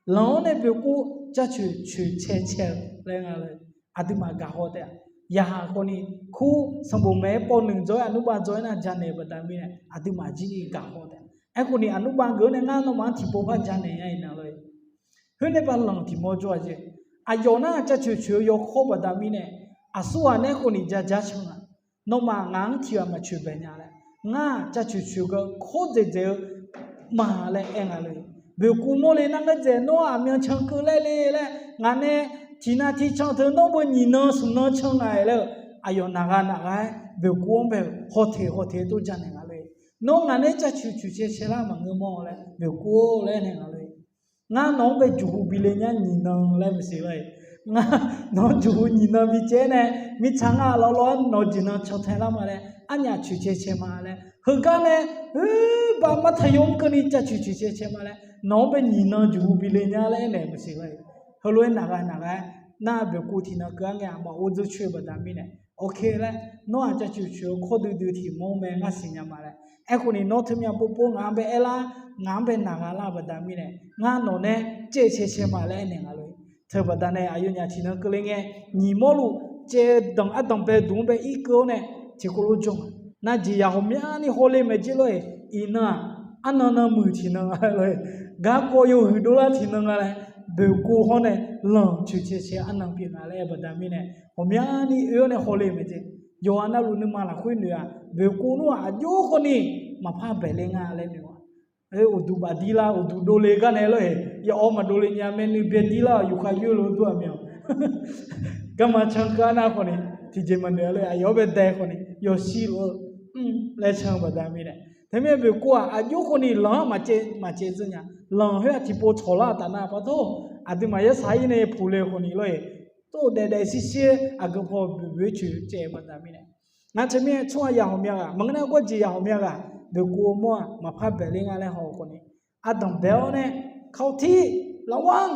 lão này biểu cô cha chữ che lên rồi adi mà gà hoa đấy ya con đi khu xong bố mẹ bọn nương rồi anh ba rồi na cha này bắt đầu mình adi mà chỉ gà hoa đấy anh con đi anh ba gỡ này ngang nó mà chỉ bố ba cha này ai nào rồi hơn này ba lần thì mua cho chứ ayo na cha chữ yo khó bắt đầu mình asu anh này con đi cha chăng nó mà ngang thì mà chữ bên nhà đấy nga cha chữ cái khó dễ mà lại anh rồi biểu cú mô lên năng cái gì nó à miếng chăng cứ lại ngàn này thì na thì chăng thứ nó bữa nhìn nó sum nó chăng này rồi ayo naga biểu cú ông biểu ho thế tôi chẳng này rồi nó ngàn này cha chú chế là mà người mò lại biểu cú lại này rồi ngàn nó bị chú bị lên nhá nhìn nó lại mới xí vậy ngàn nó chú nhìn nó bị chế này bị chăng à nó chỉ nó cho thế là mà này anh nhà chú chế mà này hơn cái này bà mà thấy ông cái này cha chú chế mà này nó bị nhìn nó chú bị lên nhá lại này mới xí vậy hồi lúc naga na biểu cú thì nó cứ nghe mà ô dư chơi bật đam này ok đấy nó cha chú khó đưa thì mong mẹ ngã sinh nhà mà đấy em cũng nó thêm nhà bố ngã về ela ngã về naga la bật đam này ngã nó này chế mà lại này rồi thôi bật đam này ayo nhà thì nó cứ nghe nhìn mò lu chế đồng về đúng về ít câu này chỉ có lu chung na chỉ ya hôm nay holy mấy chỉ rồi ina anh nó mười thì nó rồi gã cô yêu hư đô la thì nó rồi biểu cô họ này lần chú chế anh năng phiền lại bật đam này hôm nay yêu này holy mấy chỉ yo anh lu nên mà là khuyên nữa biểu cô nó à yo con đi mà pha bể lên ngà lên nữa udu badila udu dole kan elo ya oma dole nyame ni bedila yuka yulo tu amyo kama chankana koni tije mandele ayo bede koni yo shilo le chang badami ne theme be kwa ayo koni la ma che znya la he ti po chola tana pa tho adima ya sai ne phule koni lo to de si si agapo be chu che badami ne na cheme chwa ya ho mya ga mangna ko ji ya ho mya gaเดี๋ยวกูมั่วมาพับเบลลิงอะไรหอคนนี้อาดัมเบลเนี่ยเขาที่ระวัง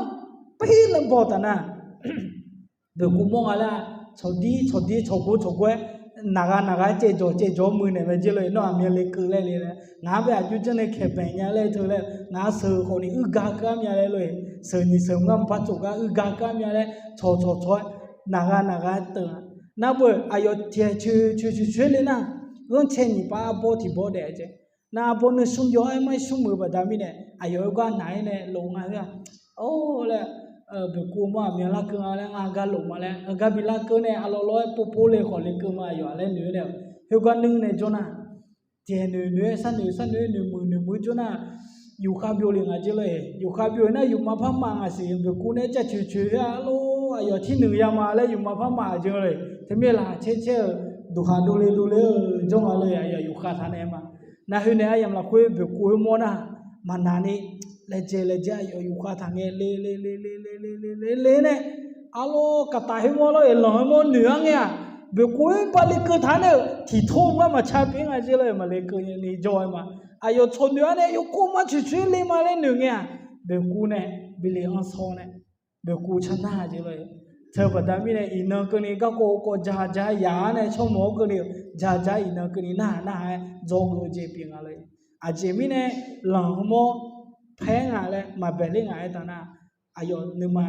ปีนลำบากนะเดี๋ยวกูมั่วอะไรชดดีชกูนาเจโจมือเนี่ยมันจะเลยน้องมีอะไรคืออะไรเลยงาแบบยุติเนี่ยแค่เป็นยังไงเธอเลยงาเสือคนนี้กากามีอะไรเลยเสือนี่เสืองามปัจจุบันกากามีอะไรชนาเตือนน่าเบื่ออายุเที่ยช่วยเลยนะเรื่องเช่นนี้ป้าโบที่โบเดจน่าโบนึกสุ่มย้อยไม่สุ่มมือแบบนี้เนี่ยอายุก็ไหนเนี่ยลงมาเนี่ยโอ้เลยเบื่อกูมาเมียละเกลืออะไรงานก็ลงมาแล้วก็บิลาเกลือเนี่ยอารมณ์ร้อยปุ๊เลยขอเลยเกลือมาอยู่อะไรเหนือเนี่ยเฮก็นึ่งเนี่ยจน่ะเจเหนือสั้นเหนือมือจน่ะอยู่ข้าบิวเลยงาเจเลยอยู่ข้าบิวเนี่ยอยู่มาพัมมาสิเบื่อกูเนี่ยจะชื่ออะโลอายุที่หนึ่งยามาแล้วอยู่มาพัมมาเจเลยที่เมื่อละเช่ดูหาดูเลยจงอะไรอยู่ข้าทานเองมาน่าเห็นเนี่ยยังละคุยแบบคุยมัวนะมันนานี่เลเจอยู่ข้าทางเล่เนี่ยอาโลกับตาหิมัวเลยหล่อหิมัวเหนือเนี่ยแบบคุยปาลิกทานเนี่ยที่ทุ่งมาชาปิ้งอะไรเลยมาเลยคือนี่จอยมาอายุชนเดียวเนี่ยอยู่กูมาช่วยเลยมาเลยหนึ่งเนี่ยแบบกูเนี่ยบิลลี่อันซอนเนี่ยแบบกูชนะเลยเธอประดามีเนี่ยอินเนอร์คนนี้ก็โกจ่ายาเนี่ยชมโมคนนี้จ่าอินเนอร์คนนี้น่าโจกเจ็บยังอะไรอาจจะมีเนี่ยหลังโมแพ้งอะไรมาเบลลิ่งอะไรต่างๆอายุนึกมา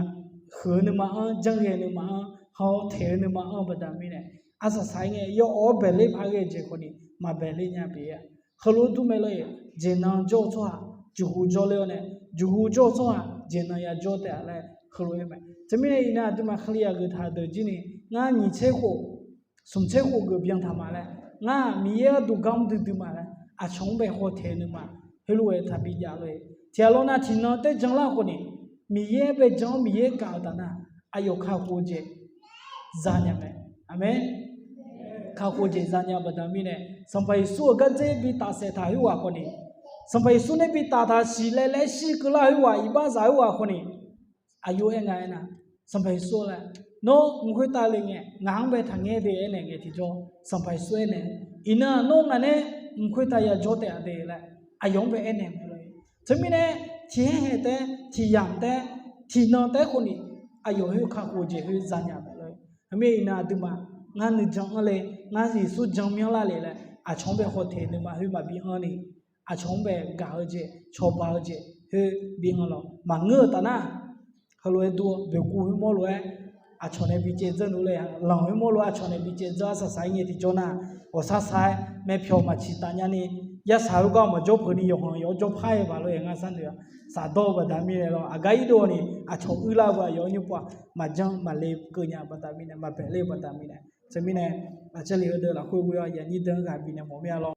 หือนึกมาจังเรียนนึกมาเขาเทนึกมาประดามีเนี่ยอาศัยสายเนี่ยยอเบลลิ่งอะไรเจ็บคนนี้มาเบลลิ่งเนี่ยเบียเขารู้ตัวไม่เลยเจนังโจชัวจูฮูโจเลยเนี่ยจูฮูโจชัวเจนังยาโจแต่อะไรเขารู้ไหมจะไม่ได้นะตัวมาขลียก็ท่าเดินจีนี่งานมีเช็คหัวสมเช็คหัวก็เบียงทำมาแล้วงานมีเยอะดูกำดูมาแล้วอาชงไปหัวเทนึงมาให้รู้ว่าทับปียาเลยเจ้าเราหน้าที่นั่นแต่จังละคนนี้มีเยอะไปจังมีเยอะกาวตานะอายุข้าวโคเจจานยังไงอเมนข้าวโคเจจานยังบัดนี้เนี่ยสัมไปสู้กันเจ็บปีตาเสถาหัวคนนี้สัมไปสู้ในปีตาสีเล่สีกลาหัวอีบ้าสายหัวคนนี้อายุเองไงนะสัมไปสู้แล้วโน้มึงคุยตาเลยเนี่ยงางไปทางเงี้ยเดี๋ยวเนี่ยที่จ่อสัมไปสู้เนี่ยอิน่ะโน้งั้นเนี่ยมึงคุยตายาจ่อแต่เดี๋ยวแหละอายุไปเนี่ยเลยจะมีเนี่ยที่เห็นแต่ที่ยามแต่ที่นอนแต่คนนี้อายุให้ข้ากูเจให้จานยาไปเลยไม่อิน่ะดูมางานนึกจังอะไรงานสิสู้จังมีอะไรเลยแหละอาชงไปหัวเทนึกมาให้มาบีอันนี้อาชงไปกาเจชอบาเจให้บีอันเรา mà ngơ ta na họ lôi đua biểu cú với mua lôi à cho nên bị chết dân lôi lòng với mua lôi à cho nên bị chết dân sa sai nghe thì cho na ở sa sai mẹ phiêu mà chỉ ta nhà ni ya sao có mà job cái này họ yo job hay vào lôi ngay san được sa đô và đam mê này lo à gai đô ni à cho ư la vào yo như qua mà jang mà lê cơ nhà bắt đam mê này mà bể lê bắt đam mê này cho nên là chỉ là được là khôi bùi ya như đơn cái bị này mỗi mẹ lo